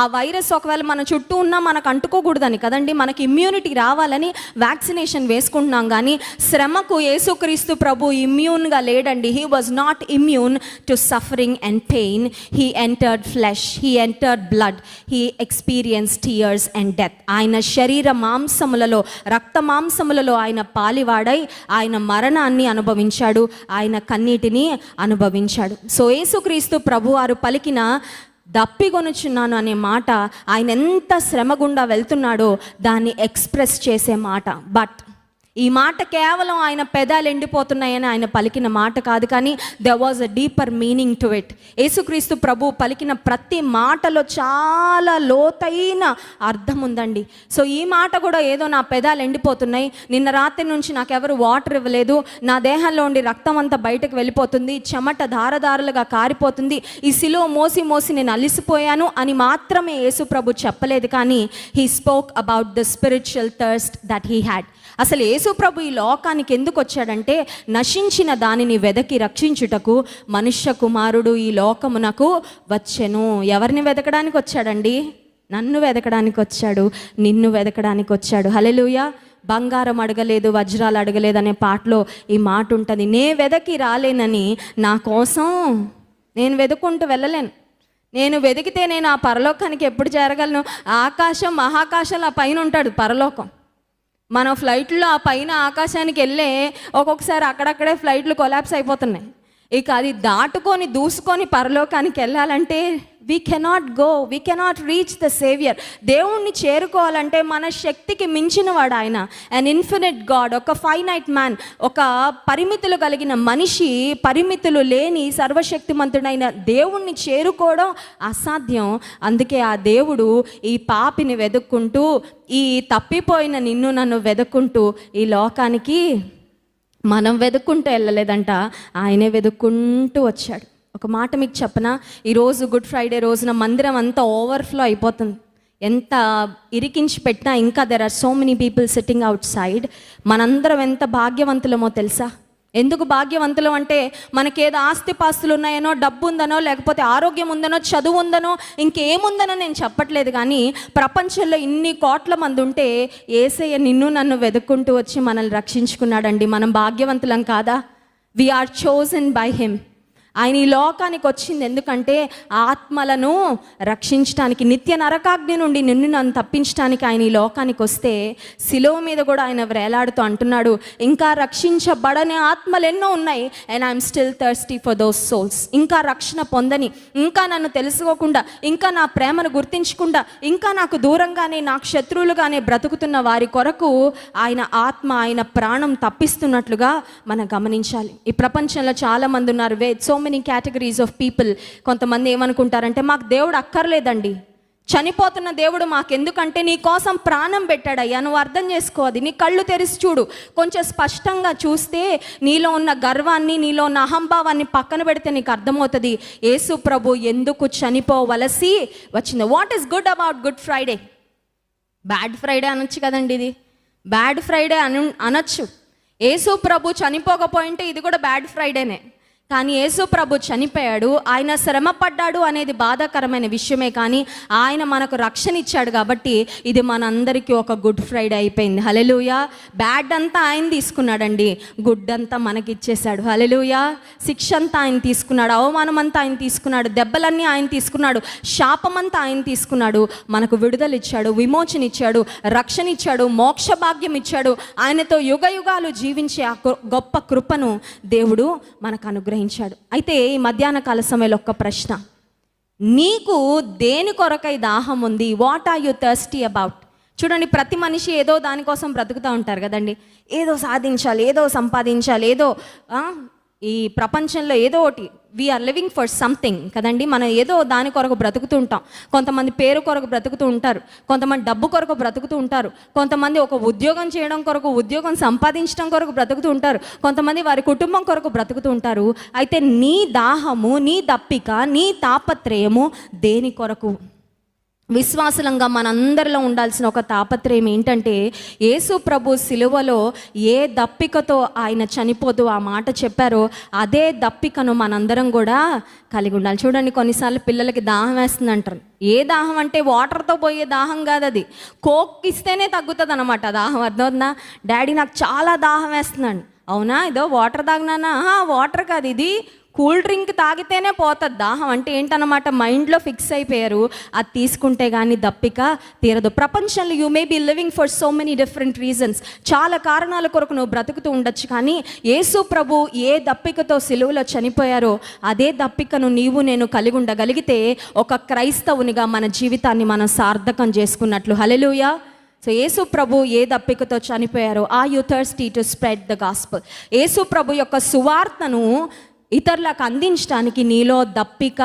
ఆ వైరస్ ఒకవేళ మన చుట్టూ ఉన్నా మనకు అంటుకోకూడదని కదండి, మనకి ఇమ్యూనిటీ రావాలని వ్యాక్సినేషన్ వేసుకుంటున్నాం. కానీ శ్రమకు యేసుక్రీస్తు ప్రభు ఇమ్యూన్గా లేడండి. He was not immune to suffering and pain. He entered flesh, he entered blood, he experience tears and death. ఆయన శరీర మాంసములలో, రక్త మాంసములలో ఆయన పాలివాడై ఆయన మరణాన్ని అనుభవించాడు, ఆయన కన్నీటిని అనుభవించాడు. సో యేసుక్రీస్తు ప్రభువారు పలికిన దప్పిగొనుచున్నాను అనే మాట ఆయన ఎంత శ్రమ గుండా వెళ్తున్నాడో దాన్ని ఎక్స్ప్రెస్ చేసే మాట. బట్ ఈ మాట కేవలం ఆయన పెదాలు ఎండిపోతున్నాయని ఆయన పలికిన మాట కాదు, కానీ there was a deeper meaning to it. యేసుక్రీస్తు ప్రభు పలికిన ప్రతి మాటలో చాలా లోతైన అర్థం ఉందండి. సో ఈ మాట కూడా ఏదో నా పెదాలు ఎండిపోతున్నాయి, నిన్న రాత్రి నుంచి నాకెవరు వాటర్ ఇవ్వలేదు, నా దేహంలో ఉండి రక్తం అంతా బయటకు వెళ్ళిపోతుంది, చెమట ధారధారలుగా కారిపోతుంది, ఈ సిలువ మోసి మోసి నేను అలిసిపోయాను అని మాత్రమే యేసు ప్రభు చెప్పలేదు. కానీ he spoke about the spiritual thirst that he had. అసలు యేసు ప్రభు ఈ లోకానికి ఎందుకు వచ్చాడంటే నశించిన దానిని వెదకి రక్షించుటకు మనుష్య కుమారుడు ఈ లోకమునకు వచ్చెను. ఎవరిని వెదకడానికి వచ్చాడండి? నన్ను వెదకడానికి వచ్చాడు, నిన్ను వెదకడానికి వచ్చాడు. హల్లెలూయా. బంగారం అడగలేదు, వజ్రాలు అడగలేదు అనే పాటలో ఈ మాట ఉంటుంది. నే వెదకి రాలేనని నా కోసం నేను వెతుక్కుంటూ వెళ్ళలేను. నేను వెతికితే నేను ఆ పరలోకానికి ఎప్పుడు చేరగలను? ఆకాశం మహాకాశం ఆ పైన ఉంటాడు పరలోకం. మనం ఫ్లైట్లో ఆ పైన ఆకాశానికి వెళ్ళే ఒక్కొక్కసారి అక్కడక్కడే ఫ్లైట్లు కొలాప్స్ అయిపోతున్నాయి. ఇక అది దాటుకొని దూసుకొని పరలోకానికి వెళ్ళాలంటే we cannot go, we cannot reach the saviour. దేవుణ్ణి చేరుకోవాలంటే మన శక్తికి మించిన వాడు ఆయన. అన్ ఇన్ఫినిట్ గాడ్, ఒక ఫైనైట్ మ్యాన్, ఒక పరిమితులు కలిగిన మనిషి, పరిమితులు లేని సర్వశక్తిమంతుడైన దేవుణ్ణి చేరుకోవడం అసాధ్యం. అందుకే ఆ దేవుడు ఈ పాపిని వెతుక్కుంటూ, ఈ తప్పిపోయిన నిన్ను నన్ను వెతుక్కుంటూ ఈ లోకానికి మనం వెతుక్కుంటూ వెళ్ళలేదంట, ఆయనే వెతుక్కుంటూ వచ్చాడు. ఒక మాట మీకు చెప్పనా, ఈరోజు గుడ్ ఫ్రైడే రోజున మందిరం అంతా ఓవర్ఫ్లో అయిపోతుంది. ఎంత ఇరికించి పెట్టినా ఇంకా there are so many people sitting outside. మనందరం ఎంత భాగ్యవంతులమో తెలుసా? ఎందుకు భాగ్యవంతులు అంటే మనకేదో ఆస్తిపాస్తులు ఉన్నాయనో, డబ్బు ఉందనో, లేకపోతే ఆరోగ్యం ఉందనో, చదువు ఉందనో, ఇంకేముందనో నేను చెప్పట్లేదు. కానీ ప్రపంచంలో ఇన్ని కోట్ల మంది ఉంటే యేసయ్య నిన్ను నన్ను వెతుక్కుంటూ వచ్చి మనల్ని రక్షించుకున్నాడండి. మనం భాగ్యవంతులం కాదా? We are chosen by him. ఆయన ఈ లోకానికి వచ్చింది ఎందుకంటే ఆత్మలను రక్షించడానికి, నిత్య నరకాగ్ని నుండి నిన్ను నన్ను తప్పించడానికి ఆయన ఈ లోకానికి వస్తే శిలువ మీద కూడా ఆయన వేలాడుతూ అంటున్నాడు, ఇంకా రక్షించబడని ఆత్మలు ఎన్నో ఉన్నాయి, and I'm still thirsty for those souls. ఇంకా రక్షణ పొందని, ఇంకా నన్ను తెలుసుకోకుండా, ఇంకా నా ప్రేమను గుర్తించకుండా, ఇంకా నాకు దూరంగానే, నాకు శత్రువులుగానే బ్రతుకుతున్న వారి కొరకు ఆయన ఆత్మ, ఆయన ప్రాణం తప్పిస్తున్నట్లుగా మనం గమనించాలి. ఈ ప్రపంచంలో చాలామంది ఉన్నారు, so many categories of people. కొంతమంది ఏమనుకుంటారంటే మాకు దేవుడు అక్కర్లేదండి, చనిపోతున్న దేవుడు మాకెందుకంటే నీ కోసం ప్రాణం పెట్టాడయ్యా. నువ్వు అర్థం చేసుకోవాలి. నీ కళ్ళు తెరిచి చూడు, కొంచెం స్పష్టంగా చూస్తే నీలో ఉన్న గర్వాన్ని, నీలో ఉన్న అహంభావాన్ని పక్కన పెడితే నీకు అర్థమవుతుంది యేసు ప్రభు ఎందుకు చనిపోవలసి వచ్చింది. What is good about good Friday? Bad Friday అనొచ్చు కదండి, ఇది బ్యాడ్ ఫ్రైడే అనొచ్చు. యేసు ప్రభు చనిపోకపోయింటే ఇది కూడా బ్యాడ్ ఫ్రైడేనే. కానీ యేసు ప్రభు చనిపోయాడు, ఆయన శ్రమ పడ్డాడు అనేది బాధాకరమైన విషయమే, కానీ ఆయన మనకు రక్షణ ఇచ్చాడు కాబట్టి ఇది మనందరికీ ఒక గుడ్ ఫ్రైడే అయిపోయింది. హల్లెలూయా. బ్యాడ్ అంతా ఆయన తీసుకున్నాడండి, గుడ్ అంతా మనకి ఇచ్చేశాడు. హల్లెలూయా. శిక్ష అంతా ఆయన తీసుకున్నాడు, అవమానం అంతా ఆయన తీసుకున్నాడు, దెబ్బలన్నీ ఆయన తీసుకున్నాడు, శాపమంతా ఆయన తీసుకున్నాడు. మనకు విడుదల ఇచ్చాడు, విమోచన ఇచ్చాడు, రక్షణ ఇచ్చాడు, మోక్ష భాగ్యం ఇచ్చాడు. ఆయనతో యుగ యుగాలు జీవించే ఆ గొప్ప కృపను దేవుడు మనకు అనుగ్రహించాడు. అయితే ఈ మధ్యాహ్న కాల సమయంలో ఒక్క ప్రశ్న, నీకు దేని కొరకై దాహం ఉంది? What are you thirsty about? చూడండి, ప్రతి మనిషి ఏదో దానికోసం బ్రతుకుతూ ఉంటారు కదండి. ఏదో సాధించాలి, ఏదో సంపాదించాలి, ఏదో ఈ ప్రపంచంలో ఏదో ఒకటి, వీఆర్ లివింగ్ ఫర్ సంథింగ్ కదండి. మనం ఏదో దాని కొరకు బ్రతుకుతూ ఉంటాం. కొంతమంది పేరు కొరకు బ్రతుకుతూ ఉంటారు, కొంతమంది డబ్బు కొరకు బ్రతుకుతూ ఉంటారు, కొంతమంది ఒక ఉద్యోగం చేయడం కొరకు, ఉద్యోగం సంపాదించడం కొరకు బ్రతుకుతూ ఉంటారు, కొంతమంది వారి కుటుంబం కొరకు బ్రతుకుతూ ఉంటారు. అయితే నీ దాహము, నీ దప్పిక, నీ తాపత్రయము దేని కొరకు? విశ్వాసులంగా మనందరిలో ఉండాల్సిన ఒక తాపత్రయం ఏంటంటే, యేసు ప్రభు సిలువలో ఏ దప్పికతో ఆయన చనిపోతూ ఆ మాట చెప్పారో అదే దప్పికను మనందరం కూడా కలిగి ఉండాలి. చూడండి, కొన్నిసార్లు పిల్లలకి దాహం వేస్తుంది అంటారు. ఏ దాహం అంటే వాటర్తో పోయే దాహం కాదు, అది కోక్ ఇస్తేనే తగ్గుతుంది అనమాట దాహం. అర్థమవుతుందా? డాడీ నాకు చాలా దాహం వేస్తున్నాను. అవునా, ఇదో వాటర్ తాగినానా? వాటర్ కాదు, ఇది కూల్ డ్రింక్ తాగితేనే పోతుంది దాహం. అంటే ఏంటన్నమాట, మైండ్లో ఫిక్స్ అయిపోయారు, అది తీసుకుంటే కానీ దప్పిక తీరదు. ప్రపంచంలో you may be living for so many different reasons, చాలా కారణాల కొరకు నువ్వు బ్రతుకుతూ ఉండొచ్చు. కానీ యేసు ప్రభు ఏ దప్పికతో సిలువలో చనిపోయారో అదే దప్పికను నీవు నేను కలిగి ఉండగలిగితే ఒక క్రైస్తవునిగా మన జీవితాన్ని మనం సార్థకం చేసుకున్నట్లు. హల్లెలూయా. సో యేసు ప్రభు ఏ దప్పికతో చనిపోయారో, are you thirsty to spread the gospel? Yesu ప్రభు యొక్క సువార్తను ఇతరులకు అందించడానికి నీలో దప్పిక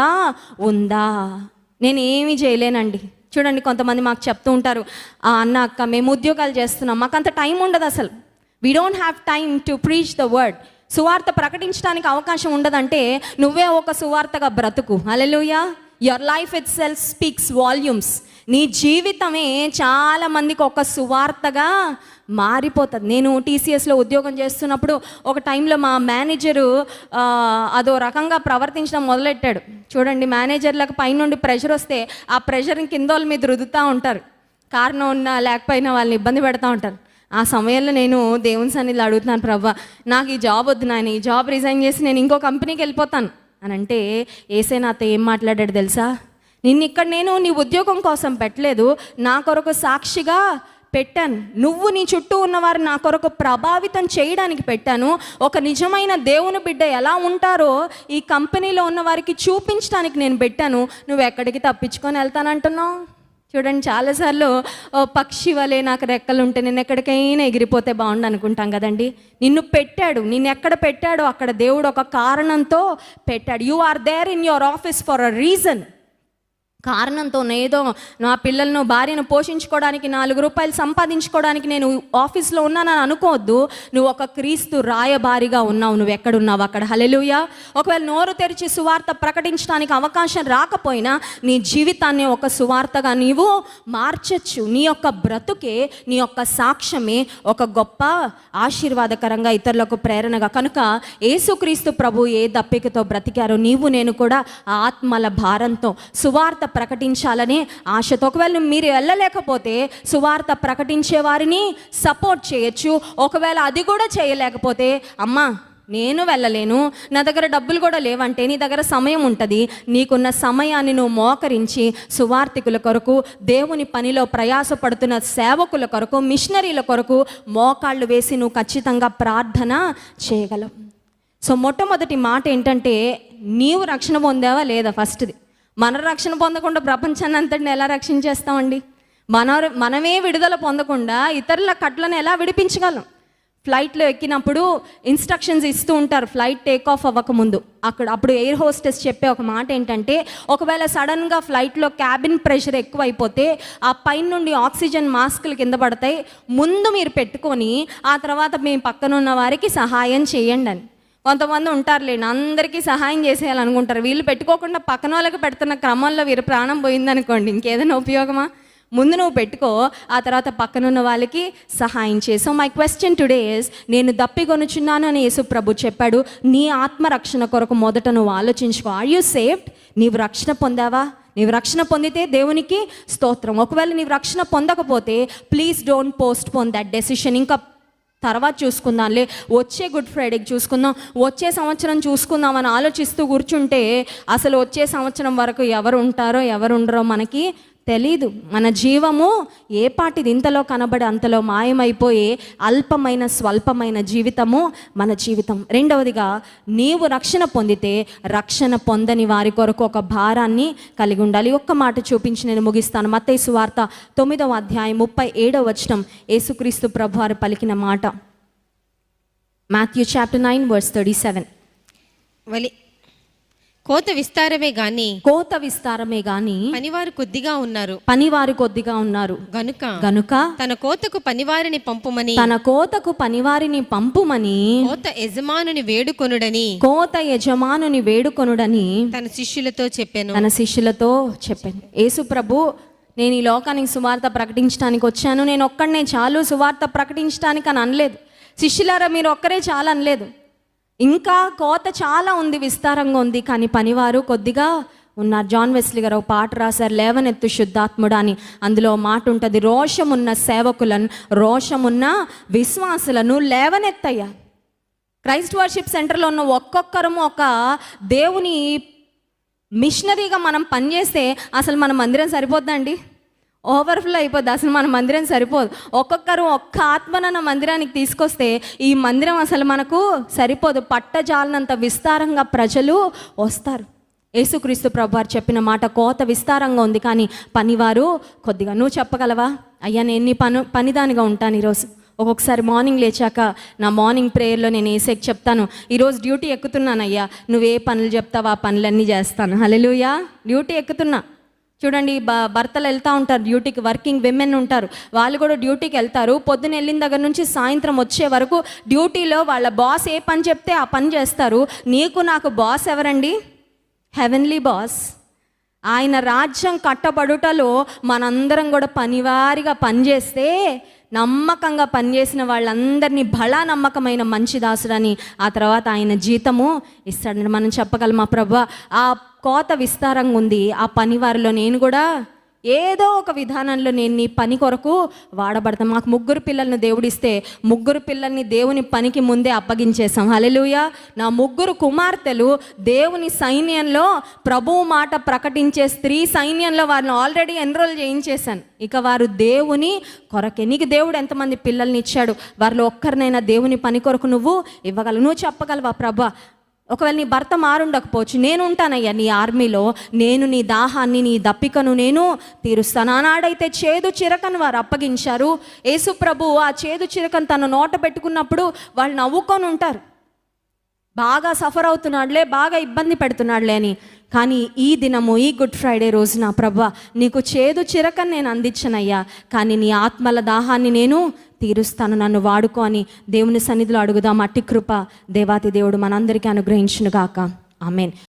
ఉందా? నేను ఏమీ చేయలేనండి. చూడండి, కొంతమంది మాకు చెప్తూ ఉంటారు, అన్న అక్క మేము ఉద్యోగాలు చేస్తున్నాం, మాకు అంత టైం ఉండదు అసలు. We don't have time to preach the word. సువార్త ప్రకటించడానికి అవకాశం ఉండదంటే నువ్వే ఒక సువార్తగా బ్రతుకు. Hallelujah. Your life itself speaks volumes. నీ జీవితమే చాలా మందికి ఒక సువార్తగా మారిపోతుంది. నేను టీసీఎస్లో ఉద్యోగం చేస్తున్నప్పుడు ఒక టైంలో మా మేనేజరు అదో రకంగా ప్రవర్తించడం మొదలెట్టాడు. చూడండి, మేనేజర్లకు పైనుండి ప్రెషర్ వస్తే ఆ ప్రెషర్ని కింద వాళ్ళ మీద రుదుతూ ఉంటారు. కారణం ఉన్నా లేకపోయినా వాళ్ళని ఇబ్బంది పెడతా ఉంటారు. ఆ సమయంలో నేను దేవుని సన్నిధిలో అడుగుతున్నాను, ప్రభువా నాకు ఈ జాబ్ వద్దు నాయన, ఈ జాబ్ రిజైన్ చేసి నేను ఇంకో కంపెనీకి వెళ్ళిపోతాను అని అంటే, యేసయ్య నాతో ఏం మాట్లాడాడు తెలుసా? నిన్ను ఇక్కడ నేను నీ ఉద్యోగం కోసం పెట్టలేదు, నా కొరకు సాక్షిగా పెట్టాను. నువ్వు నీ చుట్టూ ఉన్నవారు నా కొరకు ప్రభావితం చేయడానికి పెట్టాను. ఒక నిజమైన దేవుని బిడ్డ ఎలా ఉంటారో ఈ కంపెనీలో ఉన్న వారికి చూపించడానికి నేను పెట్టాను. నువ్వు ఎక్కడికి తప్పించుకొని వెళ్తానంటున్నావు? చూడండి, చాలాసార్లు పక్షి వలె నాకు రెక్కలు ఉంటే నేను ఎక్కడికైనా ఎగిరిపోతే బాగుండు అనుకుంటాం కదండి. నిన్ను పెట్టాడు, నిన్ను ఎక్కడ పెట్టాడో అక్కడ దేవుడు ఒక కారణంతో పెట్టాడు. You are there in your office for a reason. కారణంతో ఏదో నా పిల్లలను భార్యను పోషించుకోవడానికి 4 రూపాయలు సంపాదించుకోవడానికి నేను ఆఫీస్లో ఉన్నానని అనుకోవద్దు. నువ్వు ఒక క్రీస్తు రాయబారిగా ఉన్నావు. నువ్వు ఎక్కడున్నావు అక్కడ. హల్లెలూయా. ఒకవేళ నోరు తెరిచి సువార్త ప్రకటించడానికి అవకాశం రాకపోయినా నీ జీవితాన్ని ఒక సువార్తగా నీవు మార్చచ్చు. నీ యొక్క బ్రతుకే, నీ యొక్క సాక్ష్యమే ఒక గొప్ప ఆశీర్వాదకరంగా ఇతరులకు ప్రేరణగా. కనుక యేసుక్రీస్తు ప్రభు ఏ దప్పికతో బ్రతికారో నీవు నేను కూడా ఆత్మల భారంతో సువార్త ప్రకటించాలనే ఆశతో. ఒకవేళ మీరు వెళ్ళలేకపోతే సువార్త ప్రకటించే వారిని సపోర్ట్ చేయొచ్చు. ఒకవేళ అది కూడా చేయలేకపోతే, అమ్మా నేను వెళ్ళలేను, నా దగ్గర డబ్బులు కూడా లేవంటే నీ దగ్గర సమయం ఉంటుంది. నీకున్న సమయాన్ని నువ్వు మోకరించి సువార్థికుల కొరకు, దేవుని పనిలో ప్రయాసపడుతున్న సేవకుల కొరకు, మిషనరీల కొరకు మోకాళ్ళు వేసి నువ్వు ఖచ్చితంగా ప్రార్థన చేయగలవు. సో మొట్టమొదటి మాట ఏంటంటే, నీవు రక్షణ పొందావా లేదా? ఫస్ట్ది. మన రక్షణ పొందకుండా ప్రపంచాన్ని అంతటిని ఎలా రక్షించేస్తామండి? మనమే విడుదల పొందకుండా ఇతరుల కట్లను ఎలా విడిపించగలం? ఫ్లైట్లో ఎక్కినప్పుడు ఇన్స్ట్రక్షన్స్ ఇస్తూ ఉంటారు ఫ్లైట్ టేక్ ఆఫ్ అవ్వకముందు. అప్పుడు ఎయిర్ హోస్టెస్ చెప్పే ఒక మాట ఏంటంటే, ఒకవేళ సడన్గా ఫ్లైట్లో క్యాబిన్ ప్రెషర్ ఎక్కువైపోతే ఆ పైన నుండి ఆక్సిజన్ మాస్కులు కింద పడతాయి, ముందు మీరు పెట్టుకొని ఆ తర్వాత మీ పక్కన ఉన్న వారికి సహాయం చేయండి అని. కొంతమంది ఉంటారులేండి, అందరికీ సహాయం చేసేయాలనుకుంటారు. వీళ్ళు పెట్టుకోకుండా పక్కన వాళ్ళకి పెడుతున్న క్రమంలో వీరు ప్రాణం పోయిందనుకోండి, ఇంకేదైనా ఉపయోగమా? ముందు నువ్వు పెట్టుకో, ఆ తర్వాత పక్కనున్న వాళ్ళకి సహాయం చేయి. So my question today is, నేను దప్పికొనుచున్నాను అని యేసు ప్రభు చెప్పాడు. నీ ఆత్మరక్షణ కొరకు మొదట నువ్వు ఆలోచించుకో. Are you saved? నీవు రక్షణ పొందావా? నీవు రక్షణ పొందితే దేవునికి స్తోత్రం. ఒకవేళ నీవు రక్షణ పొందకపోతే please don't postpone that decision. ఇంకా తర్వాత చూసుకుందాంలే, వచ్చే గుడ్ ఫ్రైడేకి చూసుకుందాం, వచ్చే సంవత్సరం చూసుకుందాం అని ఆలోచిస్తూ కూర్చుంటే అసలు వచ్చే సంవత్సరం వరకు ఎవరు ఉంటారో ఎవరు ఉండరో మనకి తెలీదు. మన జీవము ఏ పాటిది ఇంతలో కనబడి అంతలో మాయమైపోయే అల్పమైన స్వల్పమైన జీవితము మన జీవితం. రెండవదిగా, నీవు రక్షణ పొందితే రక్షణ పొందని వారి కొరకు ఒక భారాన్ని కలిగి ఉండాలి. ఒక్క మాట చూపించి నేను ముగిస్తాను. మత్తయి సువార్త 9వ అధ్యాయం 37వ వచనం యేసుక్రీస్తు ప్రభువారు పలికిన మాట. Matthew chapter 9 verse 37. కోత విస్తారమే గాని పనివారు కొద్దిగా ఉన్నారు గనుక తన కోతకు పనివారిని పంపుమని కోత యజమానుని వేడుకొనుడని తన శిష్యులతో చెప్పాను. యేసు ప్రభు, నేను ఈ లోకానికి సువార్త ప్రకటించడానికి వచ్చాను, నేను ఒక్కడనే చాలు సువార్త ప్రకటించడానికి అని అనలేదు. శిష్యులారా మీరు ఒక్కరే చాలా అనలేదు. ఇంకా కోత చాలా ఉంది, విస్తారంగా ఉంది, కానీ పనివారు కొద్దిగా ఉన్నారు. జాన్ వెస్లీ గారు ఒక పాట రాశారు, లేవనెత్తు శుద్ధాత్ముడా అని. అందులో మాట ఉంటుంది, రోషమున్న సేవకులను, రోషమున్న విశ్వాసులను లేవనెత్తయ్యా. క్రైస్ట్ వర్షిప్ సెంటర్లో ఉన్న ఒక్కొక్కరము ఒక దేవుని మిషనరీగా మనం పనిచేస్తే అసలు మన మందిరం సరిపోద్దండి, ఓవర్ఫ్లో అయిపోద్ది. అసలు మన మందిరం సరిపోదు. ఒక్కొక్కరు ఒక్క ఆత్మనన్న మందిరానికి తీసుకొస్తే ఈ మందిరం అసలు మనకు సరిపోదు. పట్టజాలనంత విస్తారంగా ప్రజలు వస్తారు. యేసుక్రీస్తు ప్రభువారు చెప్పిన మాట, కోత విస్తారంగా ఉంది కానీ పనివారు కొద్దిగా. నువ్వు చెప్పగలవా? అయ్యా నేను నీ పనిదానిగా ఉంటాను ఈరోజు. ఒక్కొక్కసారి మార్నింగ్ లేచాక నా మార్నింగ్ ప్రేయర్లో నేను ఏసేకి చెప్తాను, ఈరోజు డ్యూటీ ఎక్కుతున్నాను అయ్యా, నువ్వే పనులు చెప్తావు ఆ పనులన్నీ చేస్తాను. హల్లెలూయా. డ్యూటీ ఎక్కుతున్నా. చూడండి, భర్తలు వెళ్తూ ఉంటారు డ్యూటీకి, వర్కింగ్ విమెన్ ఉంటారు, వాళ్ళు కూడా డ్యూటీకి వెళ్తారు. పొద్దున వెళ్ళిన దగ్గర నుంచి సాయంత్రం వచ్చే వరకు డ్యూటీలో వాళ్ళ బాస్ ఏ పని చెప్తే ఆ పని చేస్తారు. నీకు నాకు బాస్ ఎవరండి? Heavenly boss. ఆయన రాజ్యం కట్టబడుటలో మనందరం కూడా పనివారిగా పనిచేస్తే, నమ్మకంగా పనిచేసిన వాళ్ళందరినీ బలా నమ్మకమైన మంచి దాసుడని ఆ తర్వాత ఆయన జీతము ఇస్తాడని మనం చెప్పగలమా? ప్రభువా, ఆ కోత విస్తారంగా ఉంది, ఆ పనివారిలో నేను కూడా ఏదో ఒక విధానంలో నేను నీ పని కొరకు వాడబడతాను. మాకు 3 పిల్లలను దేవుడిస్తే 3 పిల్లల్ని దేవుని పనికి ముందే అప్పగించేశాం. హల్లెలూయా. నా 3 కుమార్తెలు దేవుని సైన్యంలో ప్రభువు మాట ప్రకటించే స్త్రీ సైన్యంలో వారిని ఆల్రెడీ ఎన్రోల్ చేయించేశాను. ఇక వారు దేవుని కొరకే. నీకు దేవుడు ఎంతమంది పిల్లల్ని ఇచ్చాడు? వారిలో ఒక్కరినైనా దేవుని పని కొరకు నువ్వు ఇవ్వగలవు. నువ్వు చెప్పగలవా? ప్రభా, ఒకవేళ నీ భర్త మారుండకపోవచ్చు, నేను ఉంటానయ్యా నీ ఆర్మీలో, నేను నీ దాహాన్ని నీ దప్పికను నేను తీరుస్తాను. ఆనాడైతే చేదు చిరకను వారు అప్పగించారు. యేసు ప్రభు ఆ చేదు చిరకను తన నోట పెట్టుకున్నప్పుడు వాళ్ళు నవ్వుకొని ఉంటారు, బాగా సఫర్ అవుతున్నాడులే, బాగా ఇబ్బంది పెడుతున్నాడులే అని. కానీ ఈ దినము, ఈ గుడ్ ఫ్రైడే రోజున ప్రభువా, నీకు చేదు చిరకను నేను అందించనయ్యా, కానీ నీ ఆత్మల దాహాన్ని నేను తీరుస్తాను, నన్ను వాడుకో అని దేవుని సన్నిధిలో అడుగుదాం. అట్టి కృప దేవాతి దేవుడు మనందరికీ అనుగ్రహించును గాక. ఆమేన్.